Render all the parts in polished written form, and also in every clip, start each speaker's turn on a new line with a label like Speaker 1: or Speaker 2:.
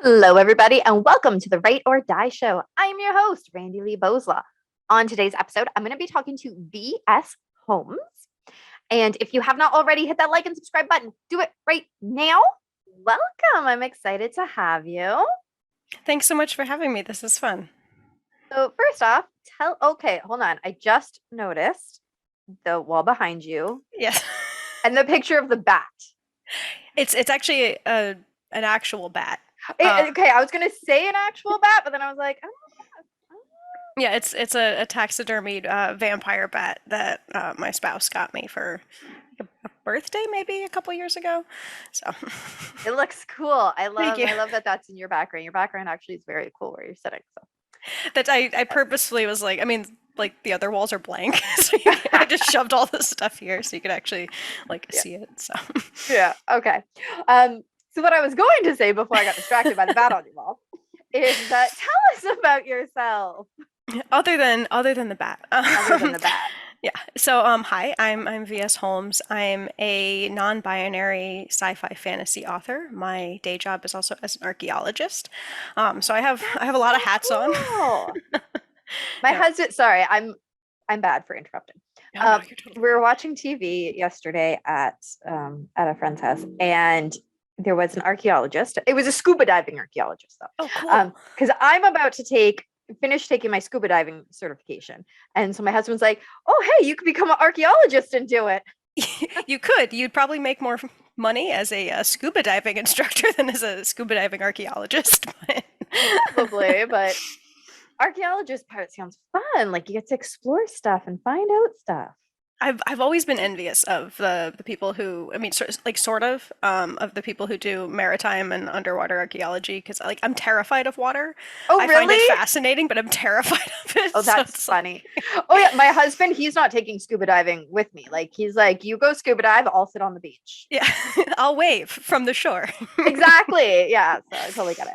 Speaker 1: Hello, everybody, and welcome to the Write or Die Show. I'm your host, Randi-lee. On today's episode, I'm going to be talking to V.S. Holmes. And if you have not already, hit that like and subscribe button. Do it right now. Welcome. I'm excited to have you.
Speaker 2: Thanks so much for having me. This is fun.
Speaker 1: So, first off, okay, hold on. I just noticed the wall behind you
Speaker 2: Yes.
Speaker 1: and the picture of the bat.
Speaker 2: It's actually an actual bat.
Speaker 1: Okay, I was going to say an actual bat, but then I was like,
Speaker 2: Yeah, it's a taxidermied vampire bat that my spouse got me for a birthday maybe a couple years ago. So
Speaker 1: it looks cool.
Speaker 2: thank you.
Speaker 1: I love that that's in your background. Your background actually is very cool where you're sitting. So
Speaker 2: That I purposefully was like, I mean, like the other walls are blank, so I just shoved all this stuff here so you could actually
Speaker 1: yeah.
Speaker 2: see it. So
Speaker 1: Yeah. Okay. So what I was going to say before I got distracted by the bat on your wall is that tell us about yourself.
Speaker 2: other than the bat.
Speaker 1: Other than the bat.
Speaker 2: Yeah. So, hi, I'm V.S. Holmes. I'm a non-binary sci-fi fantasy author. My day job is also as an archaeologist. So I have a lot of hats on.
Speaker 1: My
Speaker 2: Yeah.
Speaker 1: husband. Sorry, I'm bad for interrupting.
Speaker 2: No, no, you're totally
Speaker 1: We were watching TV yesterday at a friend's house, and there was an archaeologist. It was a scuba diving archaeologist, though.
Speaker 2: Oh, cool.
Speaker 1: Because I'm about to finish taking my scuba diving certification, and so my husband's like, "Oh, hey, you could become an archaeologist and do it."
Speaker 2: You could. You'd probably make more money as a scuba diving instructor than as a scuba diving archaeologist.
Speaker 1: Probably, but archaeologist part sounds fun. Like you get to explore stuff and find out stuff.
Speaker 2: I've always been envious of the people who, I mean, sort of the people who do maritime and underwater archaeology, because like I'm terrified of water.
Speaker 1: Oh,
Speaker 2: I find it
Speaker 1: really?
Speaker 2: fascinating, but I'm terrified of it.
Speaker 1: Oh,
Speaker 2: So
Speaker 1: that's
Speaker 2: it's like,
Speaker 1: funny. Oh yeah, my husband, he's not taking scuba diving with me. Like he's like, you go scuba dive, I'll sit on the beach.
Speaker 2: yeah, I'll wave from the shore.
Speaker 1: Exactly. Yeah, so I totally get it.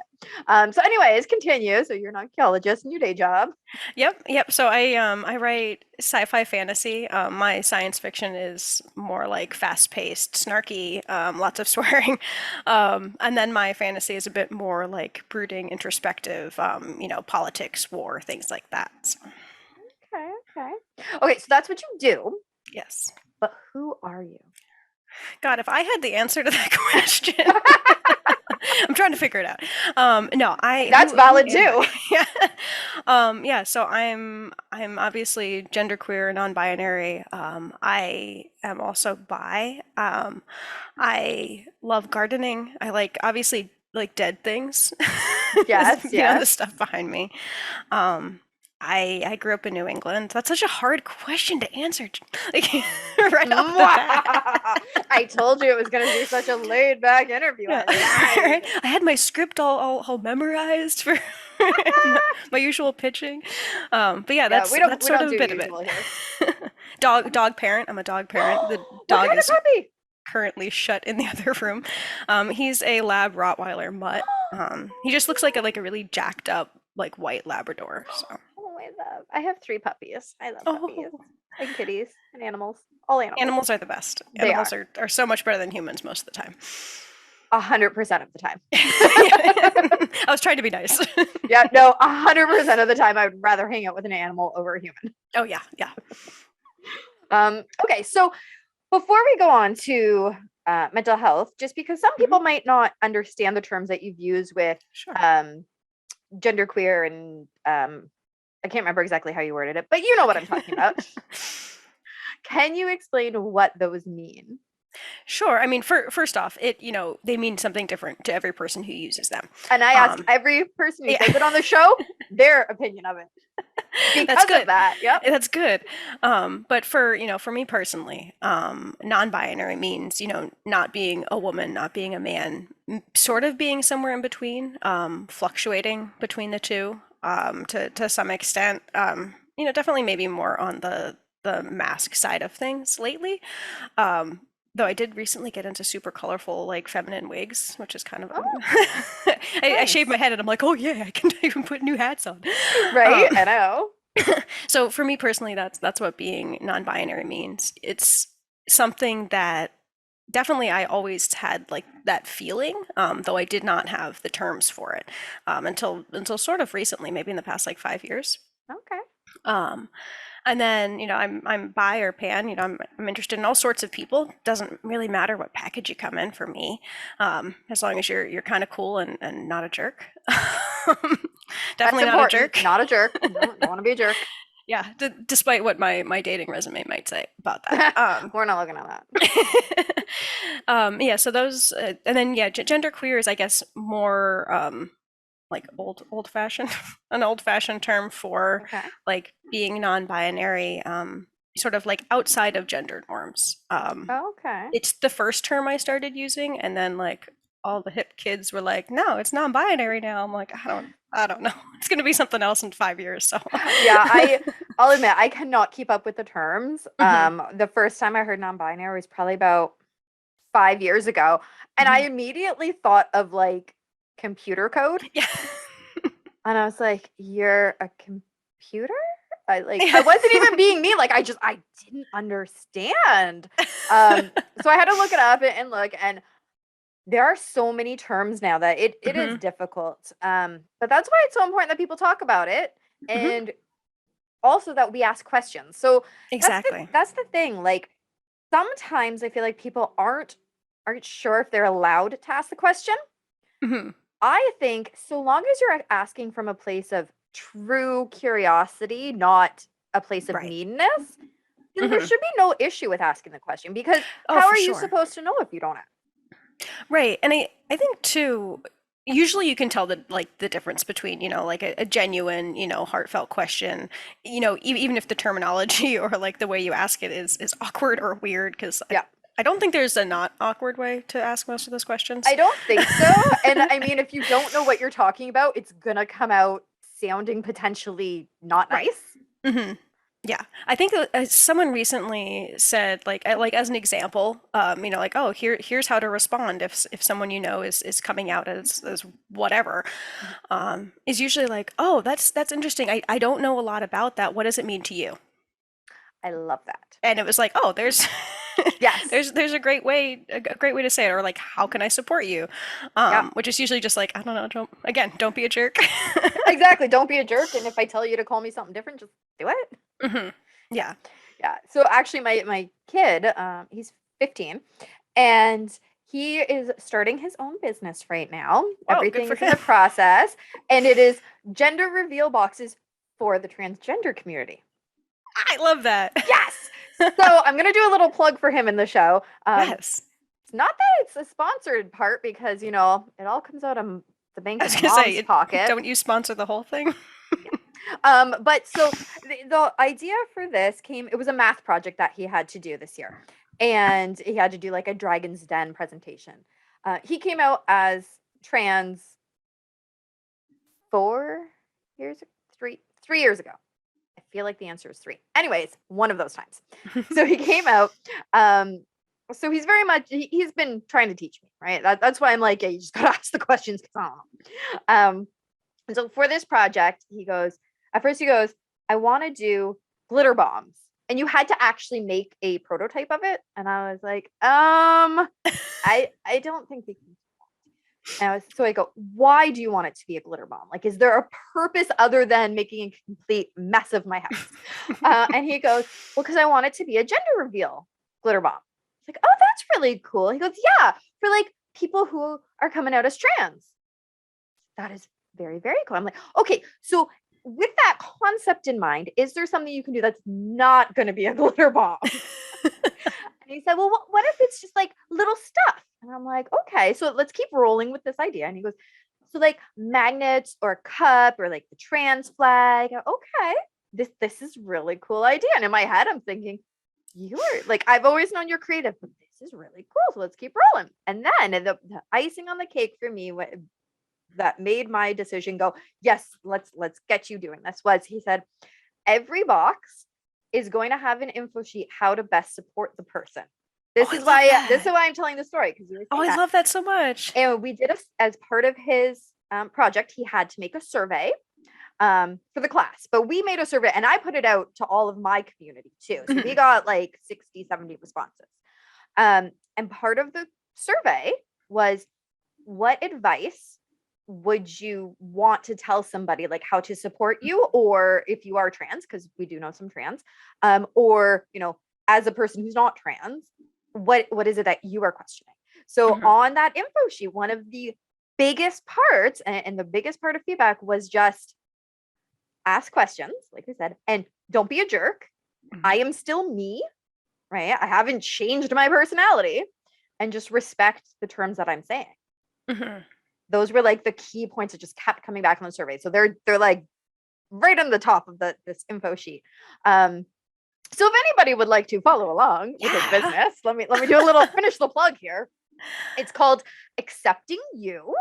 Speaker 1: So anyways, continue. So you're an archaeologist in your day job.
Speaker 2: Yep. So I write sci-fi fantasy. My science fiction is more like fast-paced, snarky, lots of swearing, and then my fantasy is a bit more like brooding, introspective, politics, war, things like that. So,
Speaker 1: Okay, okay. Okay, so that's what you do,
Speaker 2: yes.
Speaker 1: but who are you?
Speaker 2: God, if I had the answer to that question, I'm trying to figure it out. No,
Speaker 1: That's valid too.
Speaker 2: Yeah. Yeah. So I'm obviously genderqueer, non-binary. I am also bi. I love gardening. I like obviously like dead things.
Speaker 1: Yes,
Speaker 2: You know, the
Speaker 1: yes.
Speaker 2: stuff behind me. Um, I grew up in New England. That's such a hard question to answer, like right off the bat.
Speaker 1: I told you it was going to be such a laid back interview.
Speaker 2: Yeah.
Speaker 1: I lied.
Speaker 2: I had my script all memorized for my usual pitching. But yeah,
Speaker 1: Yeah,
Speaker 2: that's
Speaker 1: we
Speaker 2: sort
Speaker 1: don't
Speaker 2: of a
Speaker 1: do
Speaker 2: bit of it.
Speaker 1: usual here.
Speaker 2: Dog parent. I'm a dog parent. The
Speaker 1: What
Speaker 2: dog
Speaker 1: kind of
Speaker 2: is
Speaker 1: puppy?
Speaker 2: currently shut in the other room. He's a lab Rottweiler mutt. He just looks like a really jacked up like white Labrador. So.
Speaker 1: Oh, I love. I have 3 puppies. I love puppies
Speaker 2: Oh,
Speaker 1: and kitties and animals. All animals.
Speaker 2: animals are the best.
Speaker 1: They
Speaker 2: Animals
Speaker 1: are
Speaker 2: are so much better than humans most of the time.
Speaker 1: 100% of the time.
Speaker 2: I was trying to be nice.
Speaker 1: Yeah, no, 100% of the time, I would rather hang out with an animal over a human.
Speaker 2: Oh yeah.
Speaker 1: Okay, so before we go on to mental health, just because some people might not understand the terms that you've used with
Speaker 2: Sure.
Speaker 1: genderqueer and I can't remember exactly how you worded it, but you know what I'm talking about. Can you explain what those mean?
Speaker 2: Sure. I mean, first off, they mean something different to every person who uses them.
Speaker 1: And I ask every person who
Speaker 2: Yeah.
Speaker 1: says it on the show their opinion of it.
Speaker 2: That's
Speaker 1: Because
Speaker 2: good.
Speaker 1: of that. Yep.
Speaker 2: That's good. But for me personally, non-binary means, not being a woman, not being a man, sort of being somewhere in between, fluctuating between the two, to some extent. Definitely maybe more on the mask side of things lately. Though I did recently get into super colorful, like feminine wigs, which is kind of
Speaker 1: Oh,
Speaker 2: I shaved my
Speaker 1: nice.
Speaker 2: head and I'm like, oh yeah, I can put new hats on.
Speaker 1: Right?
Speaker 2: Um,
Speaker 1: I know.
Speaker 2: so for me personally, that's what being non-binary means. It's something that definitely I always had like that feeling, though I did not have the terms for it until sort of recently, maybe in the past like 5 years.
Speaker 1: Okay.
Speaker 2: Um, and then, I'm bi or pan, I'm interested in all sorts of people. Doesn't really matter what package you come in for me, as long as you're kind of cool and not a jerk.
Speaker 1: That's
Speaker 2: Definitely not a
Speaker 1: important.
Speaker 2: jerk.
Speaker 1: Not a jerk. Don't want to be a jerk.
Speaker 2: Yeah, despite what my dating resume might say about that.
Speaker 1: We're not looking at that.
Speaker 2: Yeah, so those, and then yeah, gender queer is, I guess, more like old fashioned, an old fashioned term for
Speaker 1: Okay.
Speaker 2: like being non-binary, sort of like outside of gender norms.
Speaker 1: Okay.
Speaker 2: It's the first term I started using, and then like all the hip kids were like, "No, it's non-binary now." I'm like, I don't know. It's gonna be something else in 5 years. So
Speaker 1: Yeah, I'll admit I cannot keep up with the terms.
Speaker 2: Mhm,
Speaker 1: The first time I heard non-binary was probably about 5 years ago, and I
Speaker 2: mhm.
Speaker 1: immediately thought of like computer code,
Speaker 2: Yeah.
Speaker 1: and I was like, "You're a computer?" I
Speaker 2: Yeah.
Speaker 1: wasn't even being mean. Like I didn't understand. So I had to look it up and look, and there are so many terms now that it is
Speaker 2: Mhm,
Speaker 1: difficult. But that's why it's so important that people talk about it,
Speaker 2: mhm.
Speaker 1: and also that we ask questions. So
Speaker 2: Exactly.
Speaker 1: that's the thing. Like sometimes I feel like people aren't sure if they're allowed to ask the question.
Speaker 2: Mhm.
Speaker 1: I think so long as you're asking from a place of true curiosity, not a place of
Speaker 2: Right.
Speaker 1: meanness, then there
Speaker 2: Mhm.
Speaker 1: should be no issue with asking the question because
Speaker 2: Oh,
Speaker 1: how
Speaker 2: for
Speaker 1: are you
Speaker 2: sure.
Speaker 1: supposed to know if you don't ask?
Speaker 2: Right. And I think too, usually you can tell the difference between, like a genuine, heartfelt question, even if the terminology or like the way you ask it is awkward or weird, because
Speaker 1: Yeah.
Speaker 2: I don't think there's a not awkward way to ask most of those questions.
Speaker 1: I don't think so. And I mean, if you don't know what you're talking about, it's gonna come out sounding potentially not
Speaker 2: Right.
Speaker 1: nice.
Speaker 2: hmm Yeah, I think someone recently said, like as an example, like, oh, here's how to respond if someone is coming out as whatever,
Speaker 1: Mhm.
Speaker 2: is usually like, oh, that's interesting. I don't know a lot about that. What does it mean to you?
Speaker 1: I love that.
Speaker 2: And it was like, oh, there's
Speaker 1: Yes.
Speaker 2: there's a great way to say it, or like, how can I support you?
Speaker 1: Yeah.
Speaker 2: Which is usually just like, I don't know, don't be a jerk.
Speaker 1: Exactly. Don't be a jerk. And if I tell you to call me something different, just do it.
Speaker 2: hmm
Speaker 1: Yeah.
Speaker 2: Yeah.
Speaker 1: Yeah. So actually my kid, he's 15 and he is starting his own business right now.
Speaker 2: Oh, good
Speaker 1: Everything
Speaker 2: for
Speaker 1: is in
Speaker 2: him.
Speaker 1: the process and it is gender reveal boxes for the transgender community.
Speaker 2: I love that.
Speaker 1: Yes. So I'm gonna do a little plug for him in the show.
Speaker 2: Yes.
Speaker 1: It's not that it's a sponsored part because it all comes out of the bank
Speaker 2: I
Speaker 1: of
Speaker 2: was gonna say,
Speaker 1: mom's pocket.
Speaker 2: don't you sponsor the whole thing?
Speaker 1: Yeah. But so the idea for this came, it was a math project that he had to do this year. And he had to do like a Dragon's Den presentation. He came out as trans 4 years, 3 years ago. I feel like the answer is three. Anyways, one of those times. So he came out. Um, so he's very much he's been trying to teach me, right? That's why I'm like, yeah, you just gotta ask the questions because I don't know. And so for this project, at first he goes, I want to do glitter bombs. And you had to actually make a prototype of it. And I was like, I don't think we can. And so I go, why do you want it to be a glitter bomb? Like, is there a purpose other than making a complete mess of my house? And he goes, well, because I want it to be a gender reveal glitter bomb. It's like, oh, that's really cool. He goes, yeah, for like people who are coming out as trans. That is very, very cool. I'm like, okay, so with that concept in mind, is there something you can do that's not going to be a glitter bomb? And he said, well, what if it's just like little stuff? And I'm like, okay, so let's keep rolling with this idea. And he goes, so like magnets or a cup or like the trans flag. Okay, this is really cool idea. And in my head, I'm thinking, you're like, I've always known you're creative, but this is really cool. So let's keep rolling. And then the icing on the cake for me that made my decision go, yes, let's get you doing this was he said, every box is going to have an info sheet how to best support the person.
Speaker 2: Oh,
Speaker 1: This
Speaker 2: I
Speaker 1: is
Speaker 2: love
Speaker 1: why
Speaker 2: that.
Speaker 1: I'm telling the story because you were
Speaker 2: Oh,
Speaker 1: saying
Speaker 2: I
Speaker 1: that.
Speaker 2: love that so much.
Speaker 1: And we did as part of his project, he had to make a survey for the class, but we made a survey and I put it out to all of my community too. So we
Speaker 2: Mhm.
Speaker 1: got like 60, 70 responses. And part of the survey was, what advice would you want to tell somebody, like how to support you, or if you are trans, because we do know some trans, or as a person who's not trans, what is it that you are questioning? So on that info sheet, one of the biggest parts and the biggest part of feedback was just ask questions, like I said, and don't be a jerk. I am still me, right? I haven't changed my personality, and just respect the terms that I'm saying. Those were like the key points that just kept coming back on the survey. So they're like right on the top of this info sheet. So if anybody would like to follow along with this business, let me do a little finish the plug here. It's called Accepting You.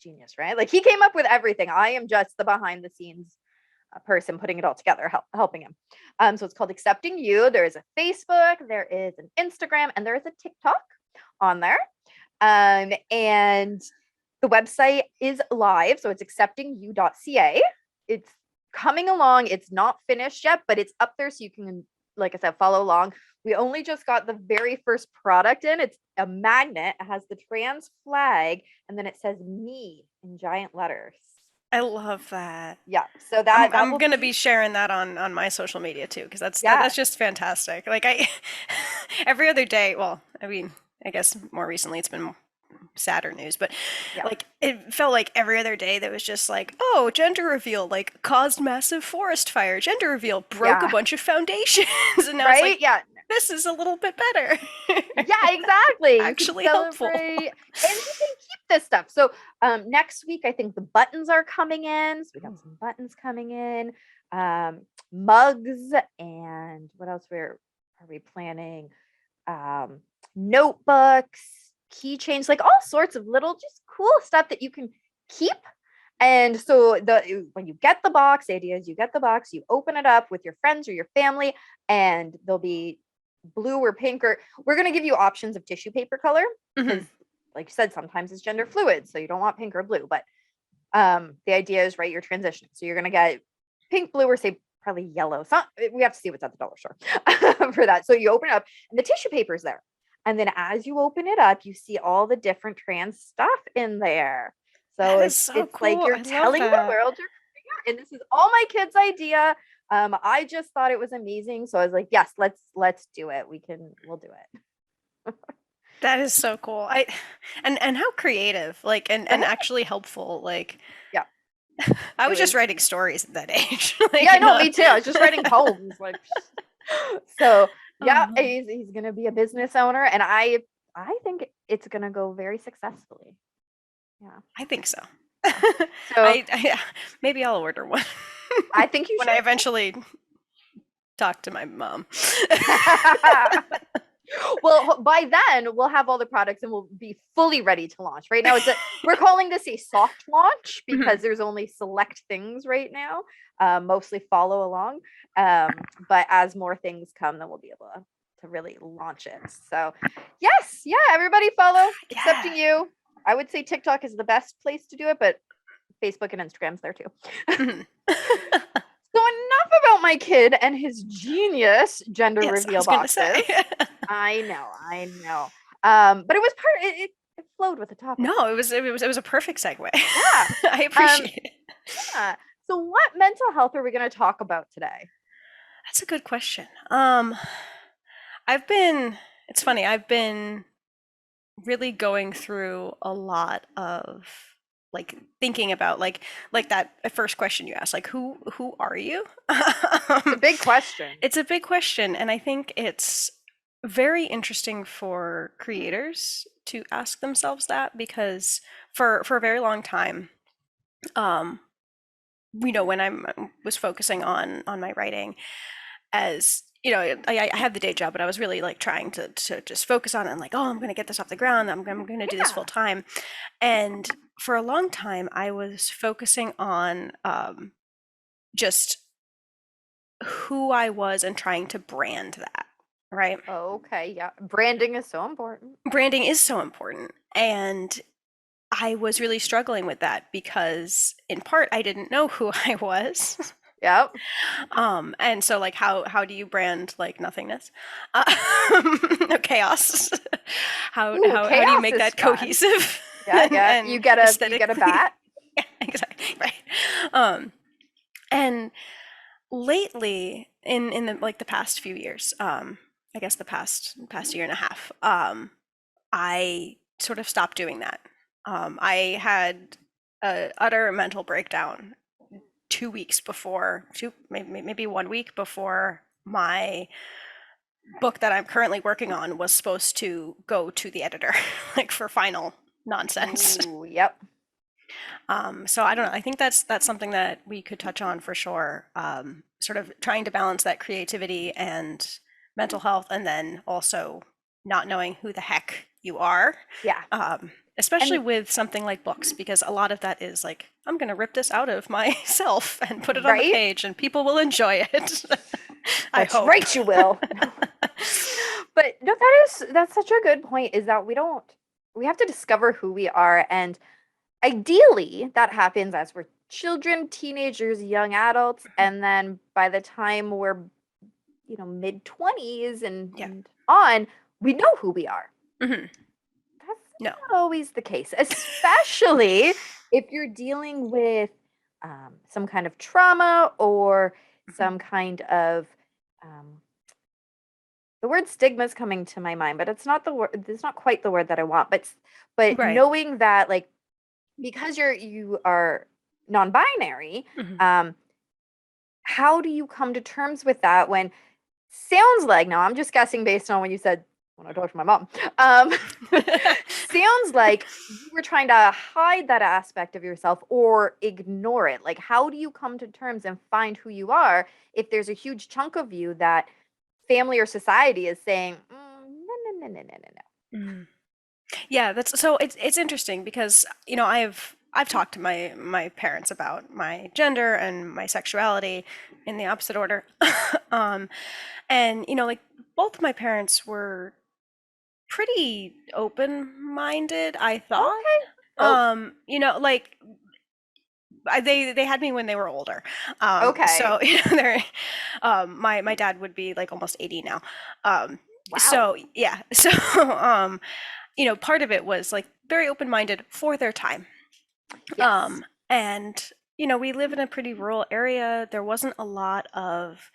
Speaker 1: Genius, right? Like, he came up with everything. I am just the behind the scenes person putting it all together, helping him. So it's called Accepting You. There is a Facebook, there is an Instagram, and there is a TikTok on there. And the website is live, so it's acceptingyou.ca. It's coming along. It's not finished yet, but it's up there, so you can, like I said, follow along. We only just got the very first product in. It's a magnet. It has the trans flag, and then it says "me" in giant letters.
Speaker 2: I love that.
Speaker 1: Yeah, so that
Speaker 2: I'm
Speaker 1: will
Speaker 2: gonna be sharing that on my social media too, because that's just fantastic. Like, I every other day, well, I mean, I guess more recently it's been sadder news, but like, it felt like every other day that was just like, oh, gender reveal like caused massive forest fire, gender reveal broke a bunch of foundations, and now it's like, this is a little bit better.
Speaker 1: Yeah, exactly.
Speaker 2: Actually helpful.
Speaker 1: And you can keep this stuff. So next week, I think the buttons are coming in. So we got some buttons coming in, mugs, and what else are we planning? Notebooks, keychains, like all sorts of little just cool stuff that you can keep. And so when you get the box, the idea is you get the box, you open it up with your friends or your family, and there'll be blue or pink, or we're going to give you options of tissue paper color, because like you said, sometimes it's gender fluid, so you don't want pink or blue, but the idea is, right, you're transitioning, so you're going to get pink, blue, or say probably yellow. So we have to see what's at the dollar store for that. So you open it up and the tissue paper is there, and then as you open it up, you see all the different trans stuff in there. So it's cool. Like you're telling the world you're coming out, and this is all my kids' idea. I just thought it was amazing, so I was like, yes, let's do it. We'll do it.
Speaker 2: That is so cool. And how creative, like, and actually helpful. Like, I was just writing stories at that age. Like,
Speaker 1: me too. I was just writing poems. Like, so he's gonna be a business owner, and I think it's gonna go very successfully. Yeah,
Speaker 2: I think so.
Speaker 1: So
Speaker 2: I maybe I'll order one.
Speaker 1: I think you should.
Speaker 2: When I eventually talk to my mom.
Speaker 1: Well, by then we'll have all the products and we'll be fully ready to launch. Right now, we're calling this a soft launch because there's only select things right now, mostly follow along. But as more things come, then we'll be able to really launch it. So yes, everybody follow Accepting You. I would say TikTok is the best place to do it, but Facebook and Instagram's there too. So enough about my kid and his genius gender reveal boxes. I know. But it was it flowed with the topic.
Speaker 2: No, it was a perfect segue. Yeah. I appreciate it.
Speaker 1: Yeah. So what mental health are we going to talk about today?
Speaker 2: That's a good question. It's funny, I've been really going through a lot of like thinking about like that first question you asked, like who are you?
Speaker 1: It's a big question.
Speaker 2: It's a big question, and I think it's very interesting for creators to ask themselves that, because for a very long time, when I was focusing on my writing, as I had the day job, but I was really like trying to just focus on it and like, oh, I'm going to get this off the ground. I'm going to do this full time. And for a long time, I was focusing on just who I was and trying to brand that, right?
Speaker 1: Okay, yeah. Branding is so important.
Speaker 2: Branding is so important. And I was really struggling with that because, in part, I didn't know who I was.
Speaker 1: Yep.
Speaker 2: And so like how do you brand like nothingness? Chaos.
Speaker 1: Ooh,
Speaker 2: How do you
Speaker 1: chaos
Speaker 2: make
Speaker 1: is
Speaker 2: that
Speaker 1: fun.
Speaker 2: cohesive
Speaker 1: Yeah, yeah.
Speaker 2: and
Speaker 1: You get a
Speaker 2: aesthetically?
Speaker 1: bat.
Speaker 2: Yeah, exactly. Right. Um, and lately in the like the past few years, I guess the past year and a half, I sort of stopped doing that. I had a utter mental breakdown 2 weeks before, maybe 1 week before my book that I'm currently working on was supposed to go to the editor, like for final nonsense.
Speaker 1: Ooh, yep.
Speaker 2: So I don't know. I think that's something that we could touch on for sure. Sort of trying to balance that creativity and mental health, and then also not knowing who the heck you are.
Speaker 1: Yeah.
Speaker 2: Especially
Speaker 1: And
Speaker 2: with something like books, because a lot of that is like, I'm going to rip this out of myself and put it on the
Speaker 1: right?
Speaker 2: page, and people will enjoy it. I
Speaker 1: That's
Speaker 2: hope.
Speaker 1: right, you will. But no, that's such a good point, is that we have to discover who we are, and ideally that happens as we're children, teenagers, young adults, and then by the time we're, mid 20s
Speaker 2: Yeah.
Speaker 1: and on, we know who we are.
Speaker 2: Hmm.
Speaker 1: That's
Speaker 2: No.
Speaker 1: not always the case, especially if you're dealing with some kind of trauma or
Speaker 2: Hmm.
Speaker 1: some kind of um, the word stigma is coming to my mind, but it's not the word. It's not quite the word that I want. But
Speaker 2: Right.
Speaker 1: knowing that, like, because you are non-binary,
Speaker 2: Hmm.
Speaker 1: um, how do you come to terms with that when sounds like, now I'm just guessing based on when you said when I talked to my mom, um, sounds like you were trying to hide that aspect of yourself or ignore it. Like, how do you come to terms and find who you are if there's a huge chunk of you that family or society is saying, no, no, no, no, no, no, no.
Speaker 2: Mm. Yeah, that's so it's interesting because I've talked to my parents about my gender and my sexuality in the opposite order. um and like both my parents were pretty open-minded, I thought.
Speaker 1: Okay. Oh,
Speaker 2: Like they had me when they were older.
Speaker 1: okay.
Speaker 2: So they're my dad would be like almost 80 now. Um
Speaker 1: Wow.
Speaker 2: so yeah. So part of it was like very open-minded for their time.
Speaker 1: Yes.
Speaker 2: And we live in a pretty rural area. There wasn't a lot of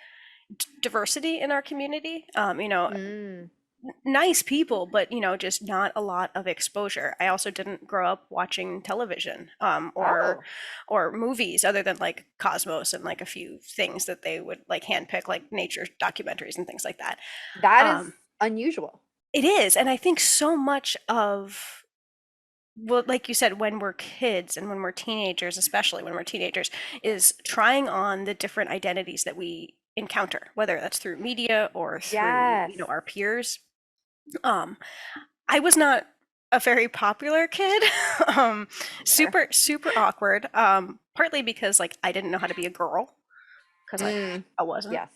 Speaker 2: diversity in our community.
Speaker 1: Mm.
Speaker 2: Nice people, but just not a lot of exposure. I also didn't grow up watching television,
Speaker 1: Oh,
Speaker 2: or movies other than like Cosmos and like a few things that they would like handpick, like nature documentaries and things like that.
Speaker 1: that is
Speaker 2: Um,
Speaker 1: unusual.
Speaker 2: it is, and I think so much of, well, like you said, when we're kids and when we're teenagers, especially when we're teenagers, is trying on the different identities that we encounter, whether that's through media or through,
Speaker 1: Yes.
Speaker 2: our peers. Um, I was not a very popular kid.
Speaker 1: Fair.
Speaker 2: Super, super awkward. Partly because like I didn't know how to be a girl because
Speaker 1: Mm.
Speaker 2: I wasn't.
Speaker 1: Yes.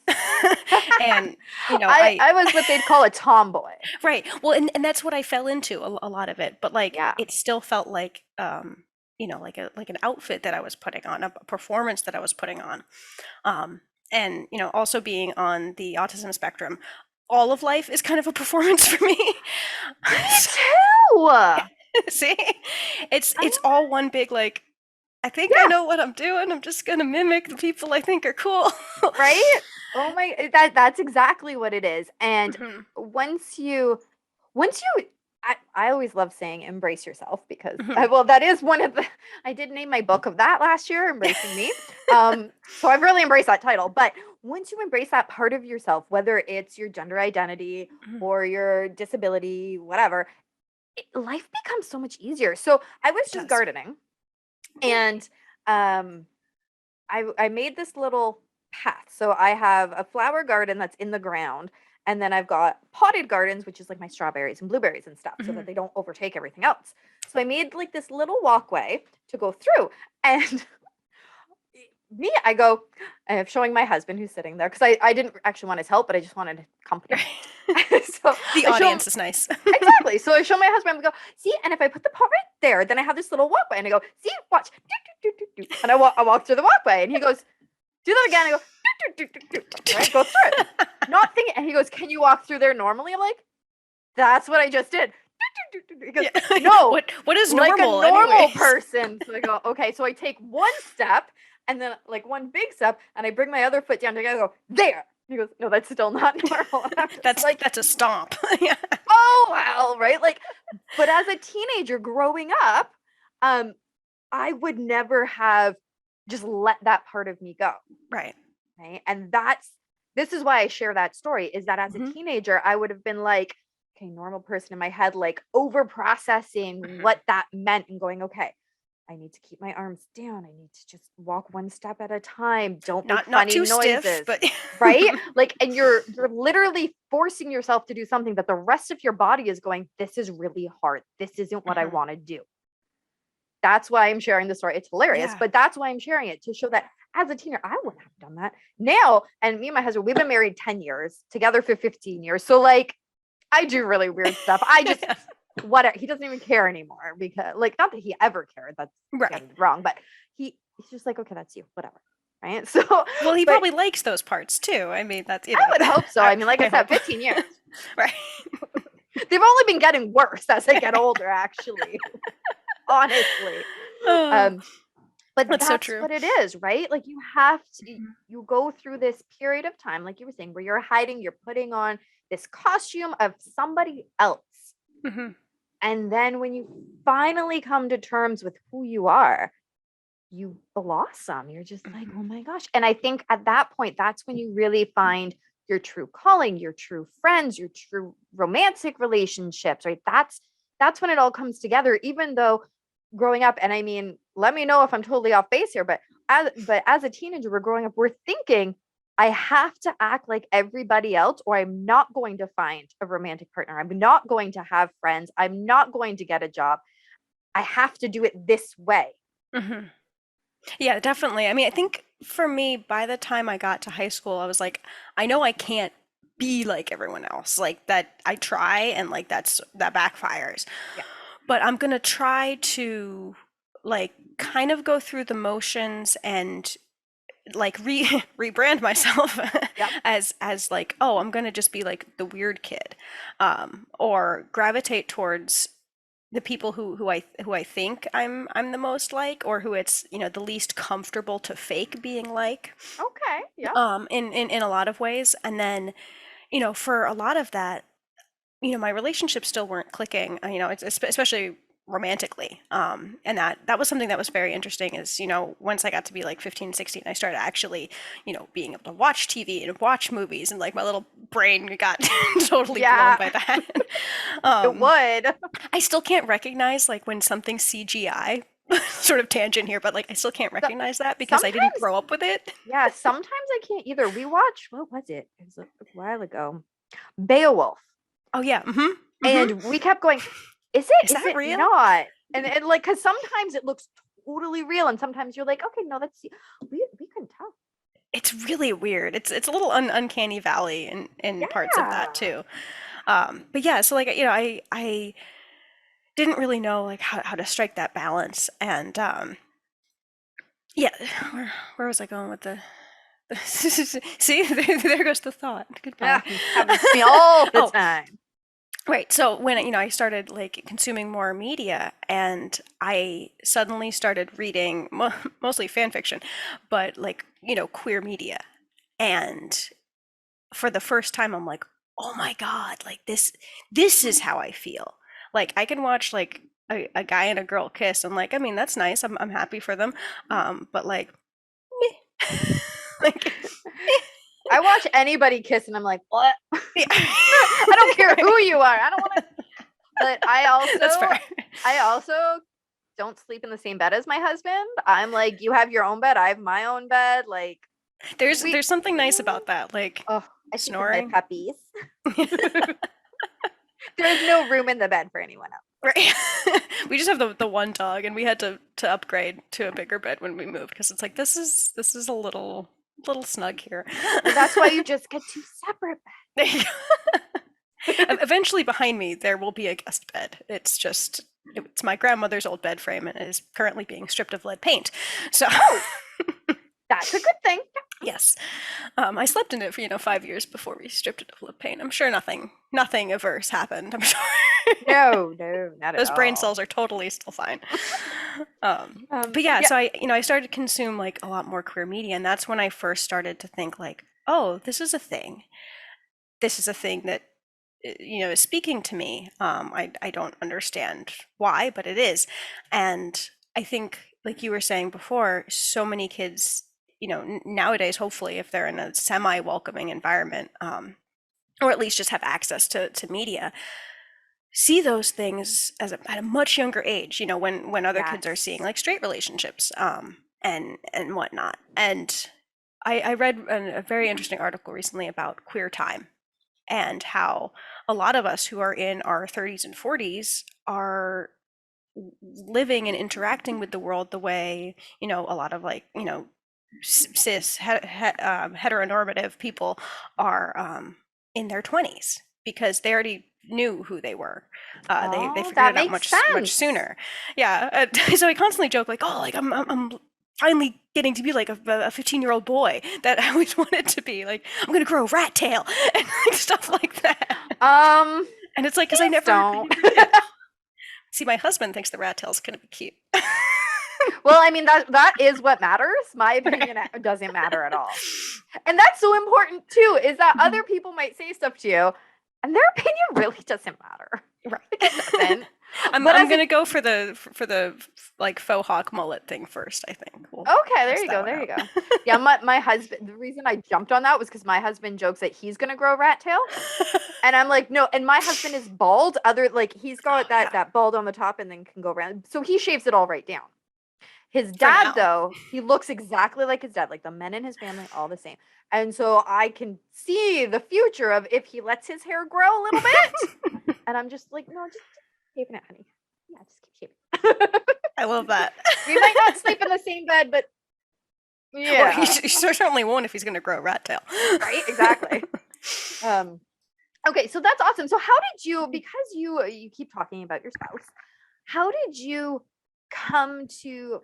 Speaker 2: And
Speaker 1: I
Speaker 2: I
Speaker 1: I was what they'd call a tomboy.
Speaker 2: right. Well, and that's what I fell into a lot of it. But like
Speaker 1: Yeah.
Speaker 2: it still felt like like an outfit that I was putting on, a performance that I was putting on. Um, and also being on the autism spectrum, all of life is kind of a performance for me.
Speaker 1: Me
Speaker 2: So,
Speaker 1: too.
Speaker 2: see, it's
Speaker 1: I
Speaker 2: all one big like. I think I
Speaker 1: Yeah,
Speaker 2: know what I'm doing. I'm just gonna mimic the people I think are cool.
Speaker 1: right? Oh my, that's exactly what it is. And
Speaker 2: Mhm,
Speaker 1: once you once you I always love saying embrace yourself because
Speaker 2: mhm.
Speaker 1: well, that is one of the I did name my book of that last year, Embracing Me. So I've really embraced that title. But once you embrace that part of yourself, whether it's your gender identity
Speaker 2: Mhm.
Speaker 1: or your disability, whatever, life becomes so much easier. So I was
Speaker 2: It
Speaker 1: just
Speaker 2: does.
Speaker 1: gardening, and um I made this little path. So I have a flower garden that's in the ground, and then I've got potted gardens, which is like my strawberries and blueberries and stuff, so that
Speaker 2: Mhm.
Speaker 1: they don't overtake everything else. So I made like this little walkway to go through, and I go, I'm showing my husband who's sitting there because I didn't actually want his help, but I just wanted company. So
Speaker 2: The
Speaker 1: I show him
Speaker 2: audience is nice.
Speaker 1: exactly. So I show my husband, I go, see, and if I put the pot right there, then I have this little walkway, and I go, see, watch, do, do, do, do, do. And I walk through the walkway, and he goes, Do that again. I go, do, do, do, do, do. Right? Go through it. Not thinking. And he goes, can you walk through there normally? I'm like, that's what I just did. He goes,
Speaker 2: Yeah.
Speaker 1: no.
Speaker 2: What is
Speaker 1: like
Speaker 2: normal
Speaker 1: a normal
Speaker 2: anyways?
Speaker 1: person. So I go, okay. So I take one step and then like one big step and I bring my other foot down. And I go, there. He goes, no, that's still not normal.
Speaker 2: That's a stomp. Yeah.
Speaker 1: Oh, well, right? Like, but as a teenager growing up, I would never have just let that part of me go.
Speaker 2: Right.
Speaker 1: Right. And this is why I share that story is that as a teenager, I would have been like, okay, normal person in my head, like over processing what that meant and going, okay, I need to keep my arms down. I need to just walk one step at a time. Don't make
Speaker 2: Not
Speaker 1: funny
Speaker 2: too
Speaker 1: noises.
Speaker 2: stiff, but
Speaker 1: right? Like, and you're literally forcing yourself to do something that the rest of your body is going, this is really hard. This isn't what I want to do. That's why I'm sharing the story. It's hilarious, but that's why I'm sharing it to show that as a teenager, I wouldn't have done that. Now, and me and my husband, we've been married 10 years, together for 15 years. So like, I do really weird stuff. I just, whatever. He doesn't even care anymore because like, not that he ever cared. That's wrong, but he's just like, okay, that's you, whatever. Right. So,
Speaker 2: well, he probably likes those parts too. I mean, that's,
Speaker 1: I would hope so. I mean, like I said, 15 years.
Speaker 2: Right.
Speaker 1: They've only been getting worse as I get older, actually. Honestly. But that's
Speaker 2: so true.
Speaker 1: what it is, right? Like you have to, you go through this period of time, like you were saying, where you're hiding, you're putting on this costume of somebody else. And then when you finally come to terms with who you are, you blossom. You're just like, oh my gosh. And I think at that point, that's when you really find your true calling, your true friends, your true romantic relationships, right? That's when it all comes together, even though growing up, and I mean, let me know if I'm totally off base here, but as a teenager, we're growing up, we're thinking I have to act like everybody else, or I'm not going to find a romantic partner. I'm not going to have friends. I'm not going to get a job. I have to do it this way.
Speaker 2: Yeah, definitely. I mean, I think for me, by the time I got to high school, I was like, I know I can't be like everyone else. Like that I try and like that backfires.
Speaker 1: Yeah.
Speaker 2: But I'm gonna try to like kind of go through the motions and like rebrand myself as like, oh, I'm gonna just be like the weird kid, or gravitate towards the people who I think I'm the most like, or who it's, you know, the least comfortable to fake being like.
Speaker 1: Okay. Yeah.
Speaker 2: In a lot of ways. And then, you know, for a lot of that, you know, my relationships still weren't clicking, you know, it's especially romantically. And that was something that was very interesting is, you know, once I got to be like 15, 16, I started actually, you know, being able to watch TV and watch movies, and like my little brain got totally blown by that.
Speaker 1: It would.
Speaker 2: I still can't recognize like when something's CGI, sort of tangent here, but like I still can't recognize that because I didn't grow up with it.
Speaker 1: Yeah, sometimes I can't either. We watched, what was it? It was a while ago. Beowulf.
Speaker 2: Oh yeah.
Speaker 1: And we kept going, is it
Speaker 2: real?
Speaker 1: Not? And like, because sometimes it looks totally real, and sometimes you're like, okay, no, that's we couldn't tell.
Speaker 2: It's really weird. It's a little uncanny valley in parts of that too. But yeah, so like, you know, I didn't really know like how to strike that balance, and yeah, where was I going with the see, there goes the thought. Goodbye.
Speaker 1: Happens to me all the time.
Speaker 2: Right. So when, you know, I started like consuming more media, and I suddenly started reading mostly fan fiction, but like, you know, queer media. And for the first time, I'm like, oh my God, like this is how I feel. Like I can watch like a guy and a girl kiss, and like, I mean, that's nice. I'm happy for them. But like, meh. Like,
Speaker 1: I watch anybody kiss and I'm like, what? I don't care who you are. I don't want to. But
Speaker 2: That's fair.
Speaker 1: I also don't sleep in the same bed as my husband. I'm like, you have your own bed. I have my own bed. Like,
Speaker 2: there's something nice about that. Like,
Speaker 1: I
Speaker 2: snoring.
Speaker 1: My puppies. There's no room in the bed for anyone else.
Speaker 2: Right. We just have the one dog, and we had to upgrade to a bigger bed when we moved, because it's like this is a little snug here.
Speaker 1: Well, that's why you just get two separate beds.
Speaker 2: Eventually behind me there will be a guest bed. It's my grandmother's old bed frame, and it is currently being stripped of lead paint. So
Speaker 1: that's a good thing.
Speaker 2: Yes. I slept in it for, 5 years before we stripped it of lip paint. I'm sure nothing averse happened. I'm sure
Speaker 1: No, no, not at
Speaker 2: those brain
Speaker 1: all.
Speaker 2: cells are totally still fine. But yeah,
Speaker 1: Yeah,
Speaker 2: so I started to consume like a lot more queer media, and that's when I first started to think like, oh, this is a thing. This is a thing that is speaking to me. I don't understand why, but it is. And I think, like you were saying before, so many kids, nowadays, hopefully, if they're in a semi-welcoming environment, or at least just have access to media, see those things at a much younger age. When other kids are seeing
Speaker 1: yes.
Speaker 2: like straight relationships, and whatnot. And I read a very interesting article recently about queer time and how a lot of us who are in our 30s and 40s are living and interacting with the world the way a lot of like cis heteronormative people are in their 20s, because they already knew who they were. They
Speaker 1: Oh,
Speaker 2: figured
Speaker 1: that
Speaker 2: it out
Speaker 1: makes
Speaker 2: much
Speaker 1: sense.
Speaker 2: sooner. Yeah. So I constantly joke like, oh, like I'm finally getting to be like a 15-year-old boy that I always wanted to be. Like, I'm gonna grow a rat tail and like stuff like that.
Speaker 1: Um,
Speaker 2: And it's like, because
Speaker 1: please
Speaker 2: I
Speaker 1: don't.
Speaker 2: never did. See, my husband thinks the rat tail's gonna be cute.
Speaker 1: Well, I mean that is what matters. My
Speaker 2: Right.
Speaker 1: opinion doesn't matter at all. And that's so important too, is that
Speaker 2: Mhm.
Speaker 1: other people might say stuff to you and their opinion really doesn't matter. Like it
Speaker 2: Right.
Speaker 1: doesn't.
Speaker 2: I'm
Speaker 1: But
Speaker 2: I'm
Speaker 1: as a
Speaker 2: gonna go for the like faux hawk mullet thing first, I think. We'll
Speaker 1: okay, there
Speaker 2: test
Speaker 1: you
Speaker 2: that
Speaker 1: go.
Speaker 2: one
Speaker 1: There you
Speaker 2: out.
Speaker 1: go. Yeah, my husband, the reason I jumped on that was because my husband jokes that he's gonna grow a rat tail. And I'm like, no, and my husband is bald. Other like he's got
Speaker 2: Oh
Speaker 1: that
Speaker 2: yeah,
Speaker 1: that bald on the top and then can go around. So he shaves it all right down. His
Speaker 2: for
Speaker 1: dad,
Speaker 2: now.
Speaker 1: though, he looks exactly like his dad, like the men in his family, all the same. And so I can see the future of if he lets his hair grow a little bit. And I'm just like, no, just keep shaving it, honey. Yeah, just keep shaving.
Speaker 2: I love that.
Speaker 1: We might not sleep in the same bed, but
Speaker 2: Well, he,
Speaker 1: yeah,
Speaker 2: he certainly won't if he's gonna grow a rat tail.
Speaker 1: right? Exactly. Um, okay, so that's awesome. So how did you, because you keep talking about your spouse, how did you come to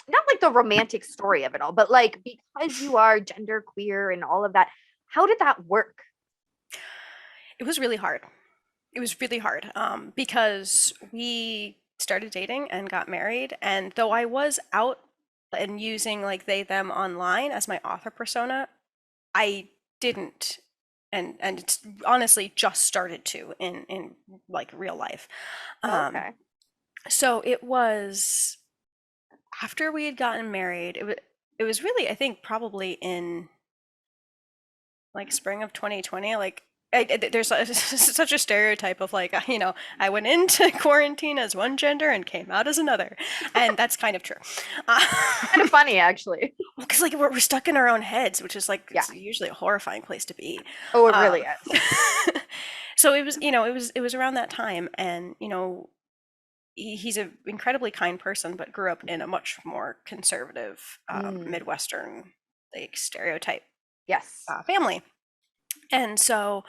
Speaker 1: not like the romantic story of it all, but like because you are gender queer and all of that, how did that work?
Speaker 2: It was really hard. It was really hard, because we started dating and got married, and though I was out and using like they them online as my author persona, I didn't, and it's honestly just started to in like real life. Um,
Speaker 1: Okay.
Speaker 2: so it was after we had gotten married. It was really, I think, probably in like spring of 2020. Like there's such a stereotype of like, I went into quarantine as one gender and came out as another, and that's kind of true.
Speaker 1: Kind of funny actually.
Speaker 2: Because like we're stuck in our own heads, which is like
Speaker 1: Yeah.
Speaker 2: it's usually a horrifying place to be.
Speaker 1: Oh, it really
Speaker 2: Um,
Speaker 1: is.
Speaker 2: so it was around that time, and he's an incredibly kind person, but grew up in a much more conservative
Speaker 1: Mm,
Speaker 2: Midwestern like stereotype
Speaker 1: yes.
Speaker 2: family. And so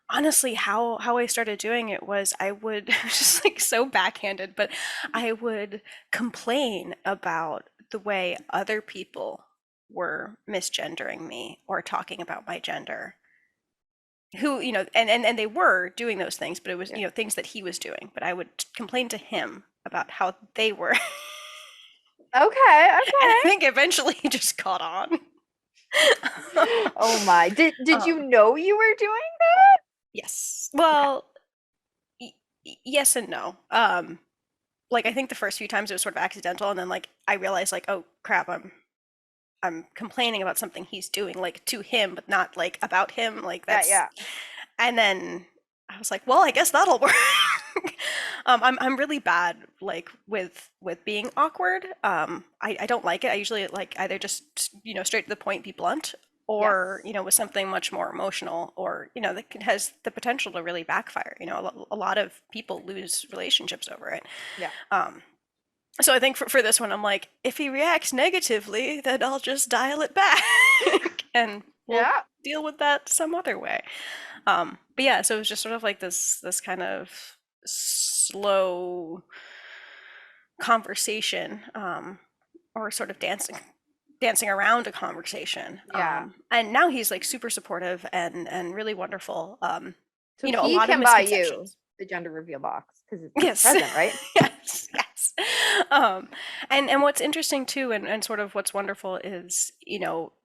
Speaker 2: honestly, how I started doing it was I would it was just like so backhanded, but I would complain about the way other people were misgendering me or talking about my gender. Who, and they were doing those things, but it was,
Speaker 1: Yeah.
Speaker 2: things that he was doing. But I would complain to him about how they were. And
Speaker 1: Okay,
Speaker 2: I
Speaker 1: okay.
Speaker 2: think eventually he just caught on.
Speaker 1: Oh my. Did you
Speaker 2: um,
Speaker 1: know you were doing
Speaker 2: yes.
Speaker 1: that? Okay.
Speaker 2: Well, yes and no. Like I think the first few times it was sort of accidental, and then like I realized like, oh crap, I'm complaining about something he's doing like to him, but not like about him. Like
Speaker 1: Yeah,
Speaker 2: that's,
Speaker 1: yeah.
Speaker 2: and then I was like, well, I guess that'll work. I'm really bad like with being awkward. I don't like it. I usually like either just straight to the point, be blunt, or
Speaker 1: Yes.
Speaker 2: with something much more emotional, or that has the potential to really backfire. A lot of people lose relationships over it.
Speaker 1: Yeah.
Speaker 2: Um, so I think for this one, I'm like, if he reacts negatively, then I'll just dial it back and we'll
Speaker 1: Yeah.
Speaker 2: deal with that some other way. But yeah, so it was just sort of like this kind of slow conversation, or sort of dancing dancing around a conversation.
Speaker 1: Yeah.
Speaker 2: And now he's like super supportive and really wonderful.
Speaker 1: So
Speaker 2: A
Speaker 1: he
Speaker 2: lot of
Speaker 1: can buy you
Speaker 2: misconceptions.
Speaker 1: the gender reveal box because it's
Speaker 2: Yes.
Speaker 1: present, right?
Speaker 2: Yes, yes. Um, and what's interesting too, and sort of what's wonderful is,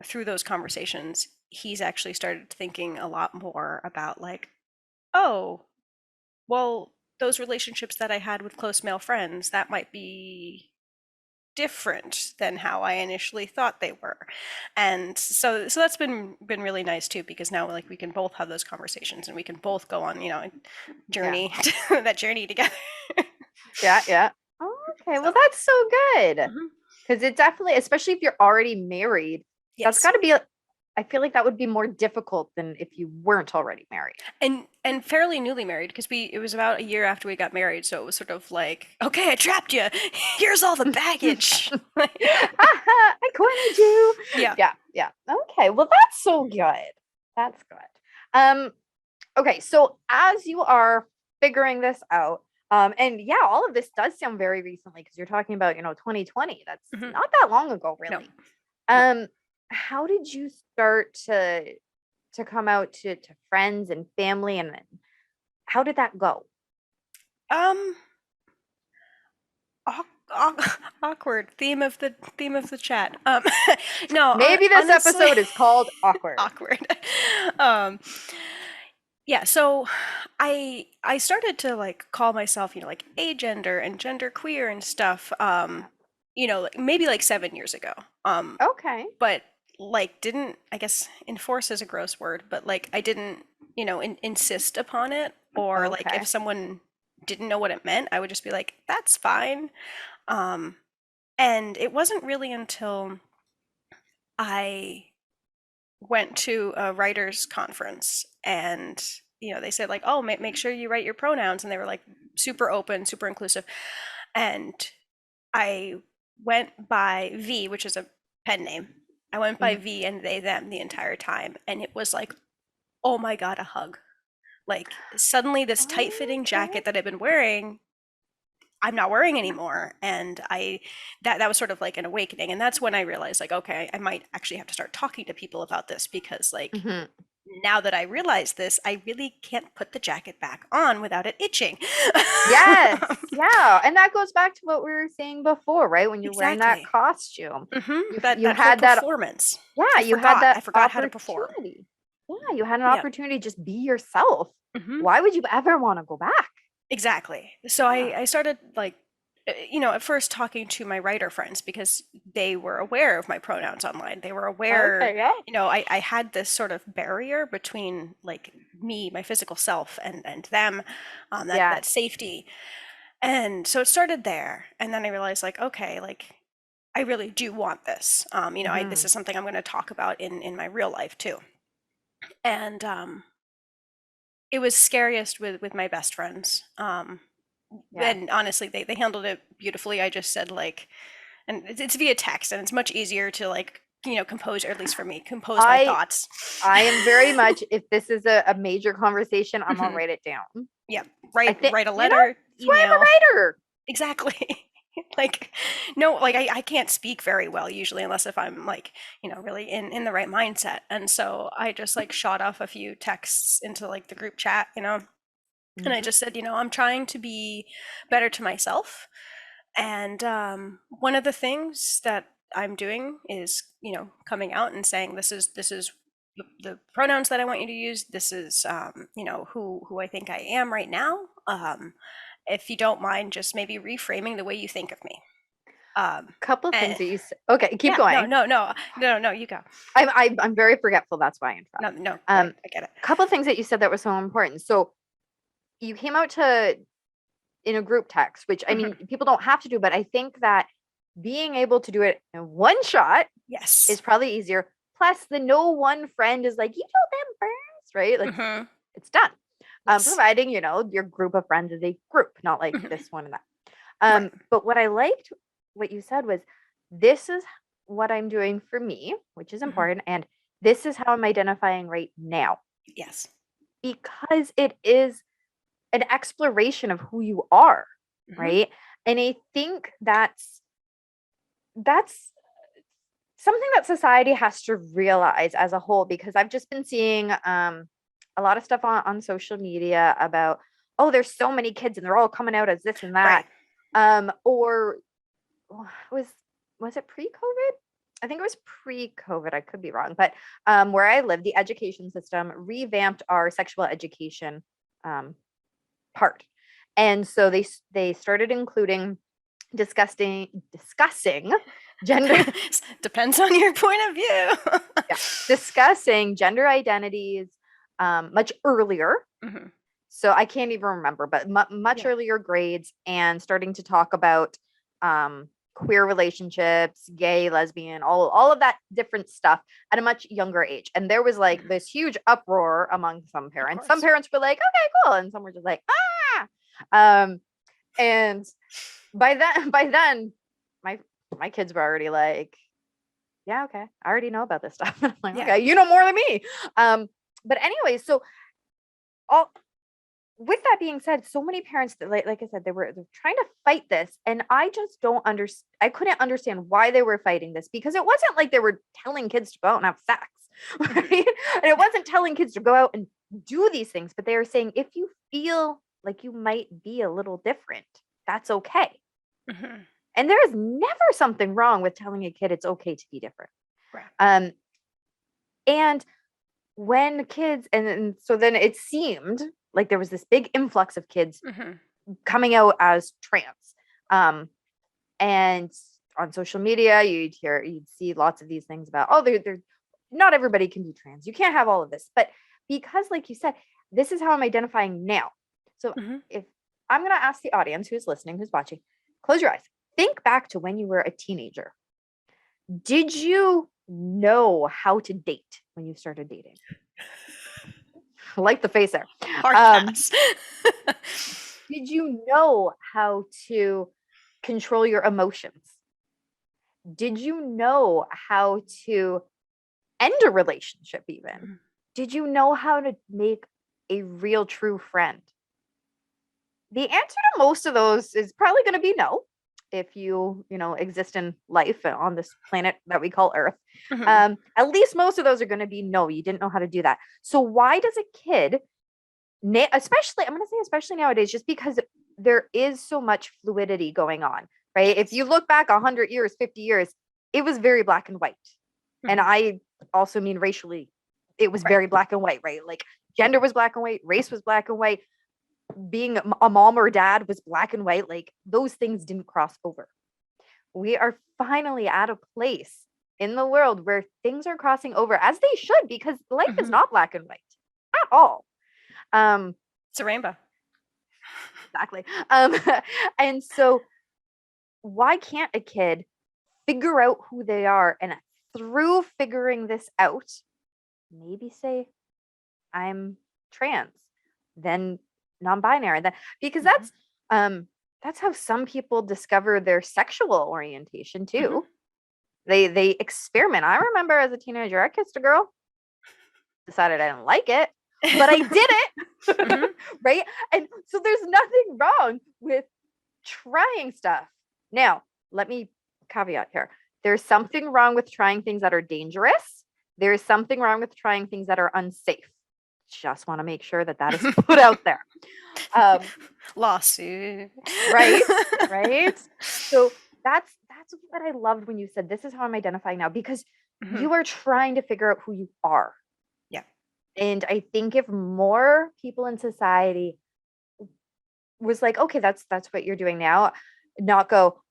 Speaker 2: through those conversations, he's actually started thinking a lot more about like, oh, well, those relationships that I had with close male friends, that might be different than how I initially thought they were. And so that's been really nice too, because now like we can both have those conversations and we can both go on, a
Speaker 1: Yeah.
Speaker 2: journey, that journey together.
Speaker 1: Yeah, yeah. Oh, okay. Well,
Speaker 2: So,
Speaker 1: that's so good.
Speaker 2: mhm.
Speaker 1: Because it definitely, especially if you're already married, that's
Speaker 2: Yes.
Speaker 1: got to be, I feel like that would be more difficult than if you weren't already married.
Speaker 2: And fairly newly married, because it was about a year after we got married, so it was sort of like, okay, I trapped you. Here's all the baggage.
Speaker 1: I cornered you.
Speaker 2: Yeah.
Speaker 1: Yeah, yeah. Okay. Well, that's so good. That's good. Um, okay, so as you are figuring this out, and yeah, all of this does sound very recently because you're talking about, 2020. That's
Speaker 2: Mhm.
Speaker 1: not that long ago,
Speaker 2: No,
Speaker 1: really.
Speaker 2: no.
Speaker 1: How did you start to come out to friends and family, and then how did that go?
Speaker 2: Um, awkward theme of the chat. No,
Speaker 1: Maybe this
Speaker 2: honestly,
Speaker 1: episode is called awkward.
Speaker 2: awkward. Um, yeah, so I started to like call myself, like agender and genderqueer and stuff. Like maybe like 7 years ago.
Speaker 1: Okay.
Speaker 2: But like didn't, I guess enforce is a gross word, but like I didn't, insist upon it, or like if
Speaker 1: Okay.
Speaker 2: someone didn't know what it meant, I would just be like, that's fine. Um, and it wasn't really until I went to a writers conference, and they said like, oh, make sure you write your pronouns, and they were like super open, super inclusive. And I went by V, which is a pen name. I went by
Speaker 1: Mhm.
Speaker 2: V and they them the entire time, and it was like, oh my god, a hug. Like suddenly this tight fitting
Speaker 1: Okay.
Speaker 2: jacket that I've been wearing, I'm not wearing anymore. And that was sort of like an awakening. And that's when I realized like, okay, I might actually have to start talking to people about this, because like
Speaker 1: Mhm.
Speaker 2: now that I realize this, I really can't put the jacket back on without it itching.
Speaker 1: Yes. Yeah. And that goes back to what we were saying before, right? When you're wearing that
Speaker 2: Exactly.
Speaker 1: costume, you
Speaker 2: That whole
Speaker 1: had that,
Speaker 2: performance.
Speaker 1: yeah,
Speaker 2: I
Speaker 1: you had
Speaker 2: forgot.
Speaker 1: that
Speaker 2: I forgot how to perform.
Speaker 1: opportunity. Yeah, you had an
Speaker 2: Yeah.
Speaker 1: opportunity to just be yourself.
Speaker 2: hmm
Speaker 1: Why would you ever want to go back?
Speaker 2: Exactly. So
Speaker 1: Yeah.
Speaker 2: I started like, at first talking to my writer friends, because they were aware of my pronouns online. They were aware,
Speaker 1: Okay. Yeah.
Speaker 2: I had this sort of barrier between like me, my physical self, and them, that
Speaker 1: Yes.
Speaker 2: safety. And so it started there. And then I realized like, okay, like I really do want this. This
Speaker 1: Hmm.
Speaker 2: is something I'm going to talk about in my real life too. And it was scariest with my best friends.
Speaker 1: Yes.
Speaker 2: And honestly, they handled it beautifully. I just said like, and it's via text, and it's much easier to like, compose, or at least for me, compose my
Speaker 1: I
Speaker 2: thoughts.
Speaker 1: I am very much, if this is a major conversation, I'm gonna
Speaker 2: Mhm.
Speaker 1: write it down.
Speaker 2: Yeah,
Speaker 1: I think,
Speaker 2: write a letter,
Speaker 1: that's why I'm a
Speaker 2: email.
Speaker 1: writer.
Speaker 2: Exactly. Like, no, like I can't speak very well usually, unless if I'm like, really in the right mindset. And so I just like shot off a few texts into like the group chat, and I
Speaker 1: Mhm.
Speaker 2: just said, I'm trying to be better to myself. And one of the things that I'm doing is, coming out and saying, this is the pronouns that I want you to use. This is, who I think I am right now. If you don't mind, just maybe reframing the way you think of me.
Speaker 1: Couple things
Speaker 2: And
Speaker 1: that you said. Okay, keep
Speaker 2: yeah, no,
Speaker 1: going.
Speaker 2: no, no, no, no, you go.
Speaker 1: I'm very forgetful. That's why I interrupt.
Speaker 2: No, no, I get it.
Speaker 1: Couple things that you said that were so important. So you came out to in a group text, which I
Speaker 2: hmm
Speaker 1: mean, people don't have to do, but I think that being able to do it in one shot is
Speaker 2: Yes.
Speaker 1: probably easier. Plus, the no one friend is like, you told them first, right? Like
Speaker 2: hmm
Speaker 1: it's done.
Speaker 2: Yes.
Speaker 1: Providing your group of friends is a group, not like
Speaker 2: hmm
Speaker 1: this one and that.
Speaker 2: Right.
Speaker 1: But what I liked, what you said was, this is what I'm doing for me, which is
Speaker 2: hmm
Speaker 1: important, and this is how I'm identifying right now,
Speaker 2: Yes.
Speaker 1: because it is an exploration of who you are,
Speaker 2: hmm
Speaker 1: right? And I think that's something that society has to realize as a whole, because I've just been seeing a lot of stuff on social media about, oh, there's so many kids and they're all coming out as this and that.
Speaker 2: Right.
Speaker 1: Or was was it pre-COVID? I think it was pre-COVID. I could be wrong, but where I live, the education system revamped our sexual education um, part, and so they started including discussing gender
Speaker 2: Depends on your point of view.
Speaker 1: yeah, discussing gender identities much earlier.
Speaker 2: Hmm.
Speaker 1: So I can't even remember, but much
Speaker 2: Yeah.
Speaker 1: earlier grades, and starting to talk about queer relationships, gay, lesbian, all of that different stuff at a much younger age. And there was like
Speaker 2: Hmm.
Speaker 1: this huge uproar among some
Speaker 2: Of
Speaker 1: parents. Some
Speaker 2: course.
Speaker 1: parents were like, "Okay, cool," and some were just like, "Ah." And by then, my my kids were already like, "Yeah, okay, I already know about this stuff." And I'm like,
Speaker 2: Yeah.
Speaker 1: "Okay, you know more than me." But anyway, so all with that being said, so many parents that like I said, they're trying to fight this, and I just don't understand. I couldn't understand why they were fighting this, because it wasn't like they were telling kids to go out and have sex,
Speaker 2: Hmm.
Speaker 1: right? And it wasn't telling kids to go out and do these things, but they were saying if you feel like you might be a little different, that's okay.
Speaker 2: Hmm.
Speaker 1: And there is never something wrong with telling a kid it's okay to be different.
Speaker 2: Right.
Speaker 1: Um, and when kids, and so then it seemed like there was this big influx of kids
Speaker 2: Hmm.
Speaker 1: coming out as trans. Um, and on social media, you'd see lots of these things about, oh, they're not everybody can be trans. You can't have all of this. But because, like you said, this is how I'm identifying now. So
Speaker 2: Hmm.
Speaker 1: if I'm going to ask the audience who's listening, who's watching, close your eyes. Think back to when you were a teenager. Did you know how to date when you started dating? Like the face there.
Speaker 2: Hard
Speaker 1: Um,
Speaker 2: pass.
Speaker 1: did you know how to control your emotions? Did you know how to end a relationship even?
Speaker 2: Mhm.
Speaker 1: Did you know how to make a real true friend? The answer to most of those is probably going to be no, if you exist in life on this planet that we call Earth.
Speaker 2: Mhm.
Speaker 1: At least most of those are going to be no, you didn't know how to do that. So why does a kid, especially, I'm going to say especially nowadays, just because there is so much fluidity going on, right? If you
Speaker 2: Yes.
Speaker 1: look back 100 years, 50 years, it was very black and white. And
Speaker 2: Mhm.
Speaker 1: I also mean racially, it was
Speaker 2: Right.
Speaker 1: very black and white, right? Like gender was black and white, race was black and white, being a mom or dad was black and white. Like those things didn't cross over. We are finally at a place in the world where things are crossing over, as they should, because life is
Speaker 2: Mhm.
Speaker 1: not black and white at all. Um,
Speaker 2: It's a rainbow.
Speaker 1: exactly. Um, and so why can't a kid figure out who they are, and through figuring this out, maybe say I'm trans, then non-binary, then because
Speaker 2: Mhm.
Speaker 1: that's how some people discover their sexual orientation
Speaker 2: Mhm.
Speaker 1: too. They experiment. I remember as a teenager, I kissed a girl, decided I didn't like it, but I did it.
Speaker 2: Mhm.
Speaker 1: Right? And so there's nothing wrong with trying stuff. Now, let me caveat here. There's something wrong with trying things that are dangerous. There's something wrong with trying things that are unsafe. Just want to make sure that that is put out there. Um,
Speaker 2: Lawsuit.
Speaker 1: right? Right? So that's what I loved when you said this is how I'm identifying now, because
Speaker 2: Mhm.
Speaker 1: you are trying to figure out who you are.
Speaker 2: Yeah.
Speaker 1: And I think if more people in society was like, okay, that's what you're doing now, not go,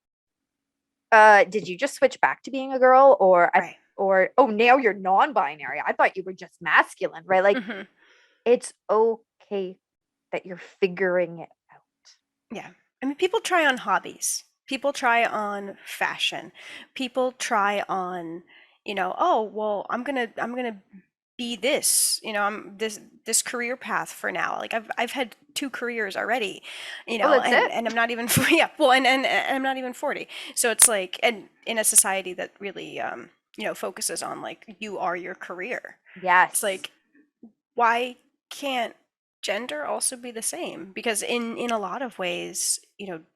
Speaker 1: did you just switch back to being a girl,
Speaker 2: Right.
Speaker 1: or oh, now you're non-binary. I thought you were just masculine, right? Like
Speaker 2: Mhm.
Speaker 1: it's okay that you're figuring it out.
Speaker 2: Yeah. I mean, people try on hobbies. People try on fashion. People try on, oh, well, I'm gonna be this, I'm this career path for now. Like I've had two careers already,
Speaker 1: Oh, that's
Speaker 2: and
Speaker 1: it.
Speaker 2: and I'm not even yeah, well, and I'm not even 40. So it's like, and in a society that really focuses on like you are your career. It's
Speaker 1: Yes.
Speaker 2: like, why can't gender also be the same? Because in a lot of ways,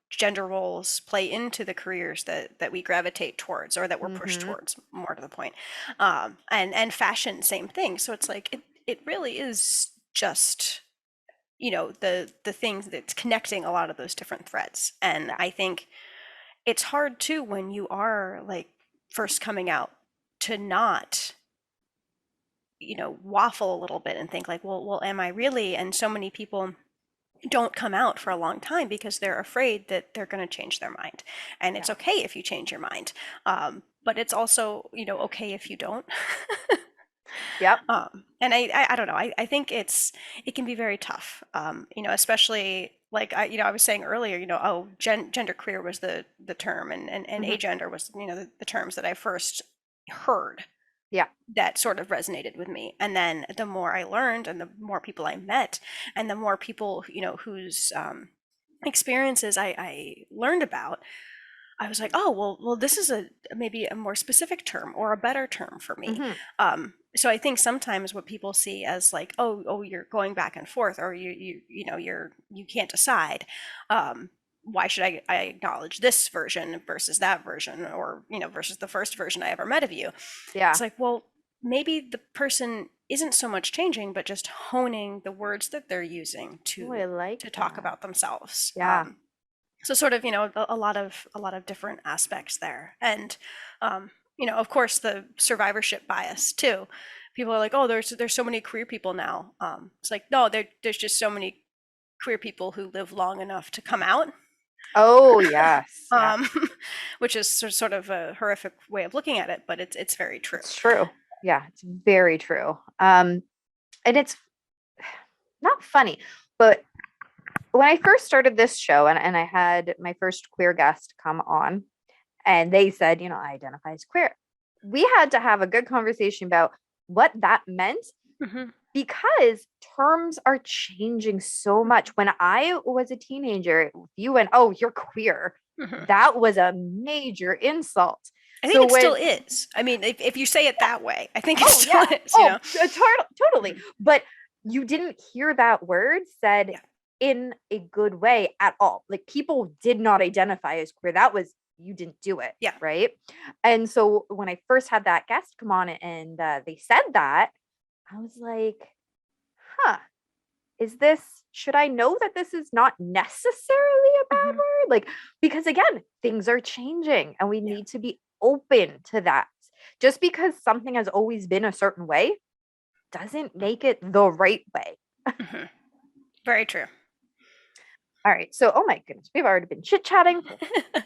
Speaker 2: gender roles play into the careers that we gravitate towards or that we're pushed
Speaker 1: Mm-hmm.
Speaker 2: towards, more to the point. And fashion, same thing. So it's like it really is just the things that's connecting a lot of those different threads. And I think it's hard too when you are like first coming out to not waffle a little bit and think like, well, am I really? And so many people don't come out for a long time because they're afraid that they're going to change their mind. And it's
Speaker 1: Yeah.
Speaker 2: okay if you change your mind. But it's also, okay if you don't.
Speaker 1: Yep.
Speaker 2: And I don't know. I think it can be very tough. Especially like I was saying earlier, oh, genderqueer was the term, and
Speaker 1: Hmm.
Speaker 2: agender was the terms that I first heard
Speaker 1: Yeah.
Speaker 2: that sort of resonated with me. And then the more I learned, and the more people I met, and the more people whose experiences I learned about, I was like, oh, well, this is maybe a more specific term or a better term for me.
Speaker 1: Hmm.
Speaker 2: So I think sometimes what people see as like, oh, you're going back and forth, or you can't decide. Why should I acknowledge this version versus that version, or versus the first version I ever met of you?
Speaker 1: Yeah.
Speaker 2: It's like, well, maybe the person isn't so much changing, but just honing the words that they're using
Speaker 1: Oh, I
Speaker 2: to
Speaker 1: like
Speaker 2: talk
Speaker 1: that.
Speaker 2: about themselves.
Speaker 1: Yeah.
Speaker 2: So sort of a lot of different aspects there. And of course, the survivorship bias too. People are like, oh, there's so many queer people now. It's like, no, there's just so many queer people who live long enough to come out.
Speaker 1: Oh, yes. Yeah.
Speaker 2: um, which is sort of a horrific way of looking at it, but it's very true.
Speaker 1: It's true. Yeah, it's very true. And it's not funny, but when I first started this show and I had my first queer guest come on and they said, I identify as queer, we had to have a good conversation about what that meant
Speaker 2: Hmm.
Speaker 1: because terms are changing so much. When I was a teenager, if you went, oh, you're queer,
Speaker 2: Hmm.
Speaker 1: that was a major insult.
Speaker 2: I think
Speaker 1: So
Speaker 2: it still
Speaker 1: when,
Speaker 2: is. I mean, if you say it that way, I think it
Speaker 1: oh,
Speaker 2: still
Speaker 1: yeah,
Speaker 2: is.
Speaker 1: oh, totally.
Speaker 2: Mhm.
Speaker 1: But you didn't hear that word said
Speaker 2: Yeah.
Speaker 1: in a good way at all. Like people did not identify as queer. That was, you didn't do it.
Speaker 2: Yeah.
Speaker 1: Right. And so when I first had that guest come on and they said that, I was like, huh, should I know that this is not necessarily a bad
Speaker 2: Hmm.
Speaker 1: word? Like, because again, things are changing and we
Speaker 2: Yeah.
Speaker 1: need to be open to that. Just because something has always been a certain way doesn't make it the right way.
Speaker 2: Hmm. Very true.
Speaker 1: All right. So, oh my goodness, we've already been chit chatting for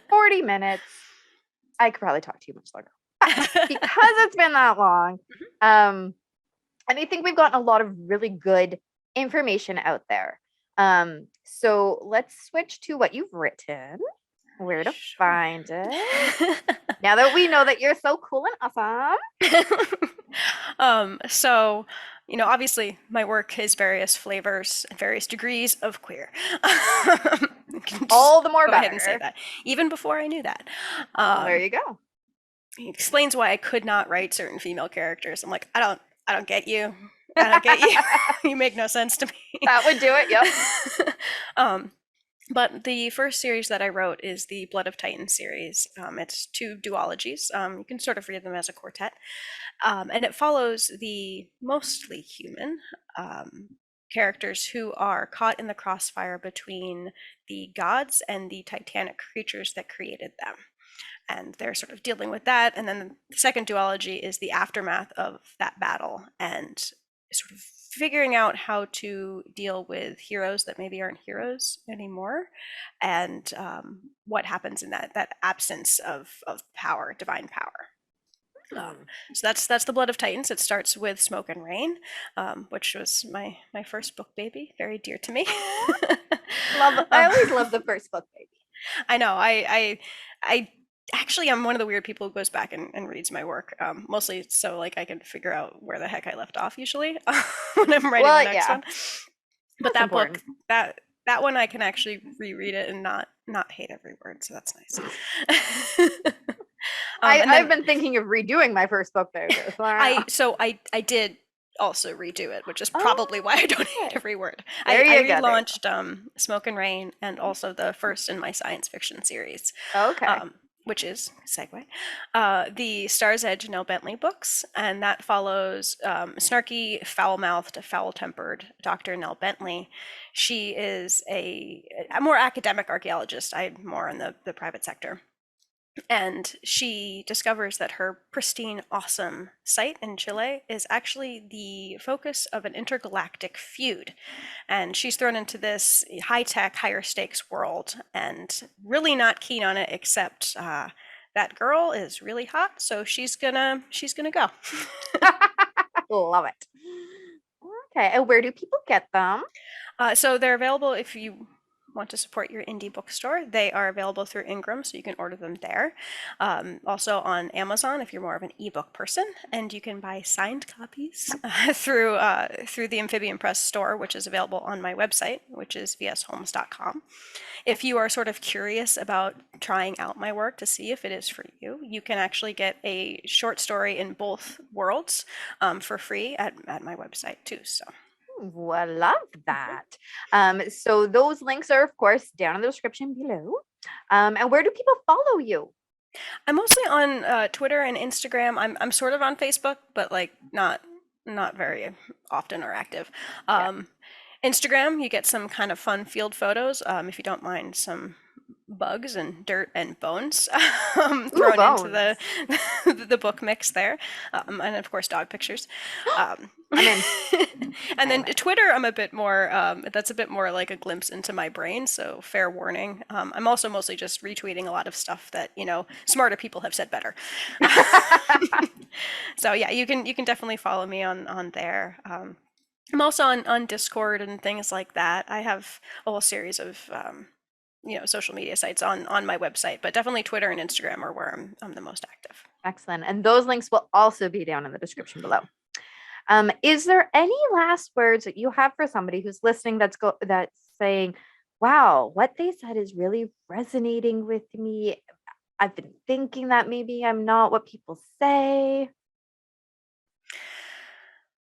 Speaker 1: 40 minutes. I could probably talk to you much longer. But because it's been that long, and I think we've gotten a lot of really good information out there. So let's switch to what you've written, where to
Speaker 2: Sure.
Speaker 1: find it. Now that we know that you're so cool and awesome.
Speaker 2: So, obviously my work is various flavors and various degrees of queer. You can just
Speaker 1: All the more
Speaker 2: go ahead and say
Speaker 1: better.
Speaker 2: that, even before I knew that.
Speaker 1: Oh, there you go.
Speaker 2: He explains why I could not write certain female characters. I'm like, I don't get you. I don't get you. You make no sense to me.
Speaker 1: That would do it. Yep.
Speaker 2: um, but the first series that I wrote is the Blood of Titan series. It's two duologies. You can sort of read them as a quartet. And it follows the mostly human characters who are caught in the crossfire between the gods and the titanic creatures that created them. And they're sort of dealing with that. And then the second duology is the aftermath of that battle and sort of figuring out how to deal with heroes that maybe aren't heroes anymore, and what happens in that absence of power, divine power. Um,
Speaker 1: Hmm.
Speaker 2: so that's the Blood of Titans. It starts with Smoke and Rain, which was my first book baby, very dear to me.
Speaker 1: Aw. Love. I
Speaker 2: um,
Speaker 1: always love the first book, baby.
Speaker 2: I know. I actually I'm one of the weird people who goes back and reads my work, mostly so like I can figure out where the heck I left off usually when I'm writing the
Speaker 1: Well,
Speaker 2: next
Speaker 1: yeah,
Speaker 2: one. But
Speaker 1: that's
Speaker 2: that book,
Speaker 1: important.
Speaker 2: that one I can actually reread it and not hate every word, so that's nice.
Speaker 1: I
Speaker 2: And
Speaker 1: I've
Speaker 2: then
Speaker 1: been thinking of redoing my first book, baby. So I don't know.
Speaker 2: I did also redo it, which is probably why I
Speaker 1: Oh,
Speaker 2: don't hate
Speaker 1: okay.
Speaker 2: every word.
Speaker 1: There
Speaker 2: I
Speaker 1: you go. There you
Speaker 2: relaunched Smoke and Rain and also the first in my science fiction series,
Speaker 1: go. Okay.
Speaker 2: which is segue, the Star's Edge Nell Bentley books, and that follows snarky, foul-mouthed, foul-tempered Dr. Nell Bentley. She is a more academic archaeologist. I'm more in the private sector. And she discovers that her pristine, awesome site in Chile is actually the focus of an intergalactic feud. And she's thrown into this high-tech, higher stakes world and really not keen on it, except that girl is really hot, so she's gonna go.
Speaker 1: Love it. Okay. And where do people get them?
Speaker 2: So they're available if you want to support your indie bookstore. They are available through Ingram, so you can order them there. Also on Amazon if you're more of an ebook person, and you can buy signed copies through the Amphibian Press store, which is available on my website, which is vsholmes.com. If you are sort of curious about trying out my work to see if it is for you, you can actually get a short story in both worlds for free at my website too. So.
Speaker 1: Ooh, I love that. So those links are, of course, down in the description below. And where do people follow you?
Speaker 2: I'm mostly on Twitter and Instagram. I'm sort of on Facebook, but like not very often or active.
Speaker 1: Yeah.
Speaker 2: Instagram, you get some kind of fun field photos, if you don't mind some bugs and dirt and bones
Speaker 1: Ooh,
Speaker 2: thrown into
Speaker 1: bones.
Speaker 2: the book mix there, and of course dog pictures.
Speaker 1: I'm in.
Speaker 2: And then
Speaker 1: I'm in.
Speaker 2: Twitter, I'm a bit more. That's a bit more like a glimpse into my brain. So fair warning. I'm also mostly just retweeting a lot of stuff that smarter people have said better. So yeah, you can definitely follow me on there. I'm also on Discord and things like that. I have a whole series of social media sites on my website, but definitely Twitter and Instagram are where I'm the most active.
Speaker 1: Excellent. And those links will also be down in the description below. Is there any last words that you have for somebody who's listening that's saying, wow, what they said is really resonating with me. I've been thinking that maybe I'm not what people say.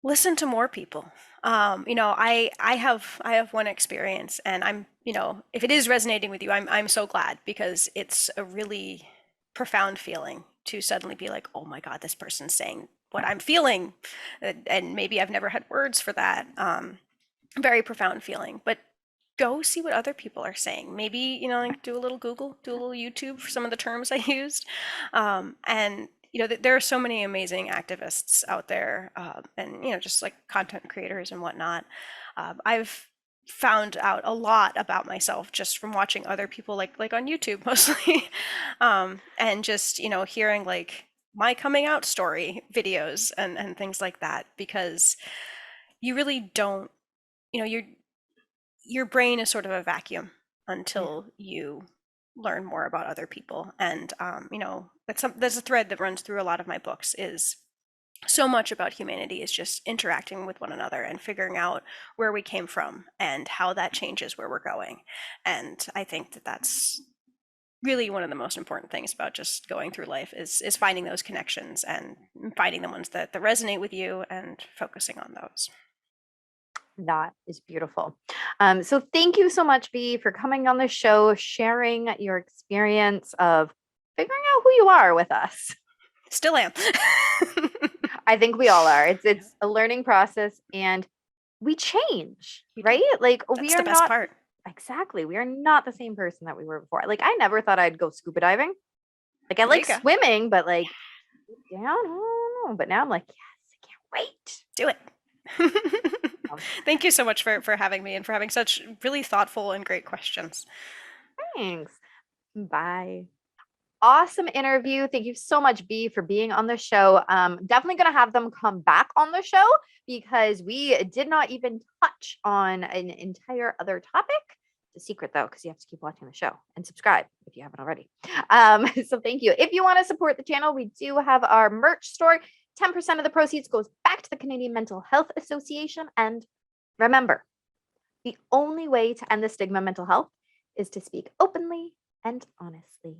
Speaker 2: Listen to more people. I have one experience, and if it is resonating with you, I'm so glad, because it's a really profound feeling to suddenly be like, oh my God, this person's saying what I'm feeling, and maybe I've never had words for that. Very profound feeling, but go see what other people are saying. Maybe, like do a little Google, do a little YouTube for some of the terms I used. And, there are so many amazing activists out there, and, just like content creators and whatnot. I've found out a lot about myself just from watching other people, like on YouTube mostly, and just, hearing like my coming out story videos and things like that, because you really don't, your brain is sort of a vacuum
Speaker 1: Yeah.
Speaker 2: until you learn more about other people. And there's a thread that runs through a lot of my books, is so much about humanity is just interacting with one another and figuring out where we came from and how that changes where we're going. And I think that that's really one of the most important things about just going through life, is finding those connections and finding the ones that resonate with you and focusing on those.
Speaker 1: That is beautiful. So thank you so much, V, for coming on the show, sharing your experience of figuring out who you are with us.
Speaker 2: Still am.
Speaker 1: I think we all are. It's
Speaker 2: Yeah.
Speaker 1: a learning process, and we change,
Speaker 2: We do.
Speaker 1: right? Like we
Speaker 2: That's
Speaker 1: are
Speaker 2: the best
Speaker 1: not
Speaker 2: part.
Speaker 1: exactly. We are not the same person that we were before. Like I never thought I'd go scuba diving. Like I
Speaker 2: There
Speaker 1: like
Speaker 2: you go.
Speaker 1: swimming, but like down, I don't know. But now I'm like, yes, I can't wait.
Speaker 2: Do it. Thank you so much for having me and for having such really thoughtful and great questions.
Speaker 1: Thanks. Bye. Awesome interview. Thank you so much, B, for being on the show. Definitely going to have them come back on the show, because we did not even touch on an entire other topic. It's a secret though, because you have to keep watching the show and subscribe if you haven't already. So thank you. If you want to support the channel, we do have our merch store. 10% of the proceeds goes back to the Canadian Mental Health Association. And remember, the only way to end the stigma of mental health is to speak openly and honestly.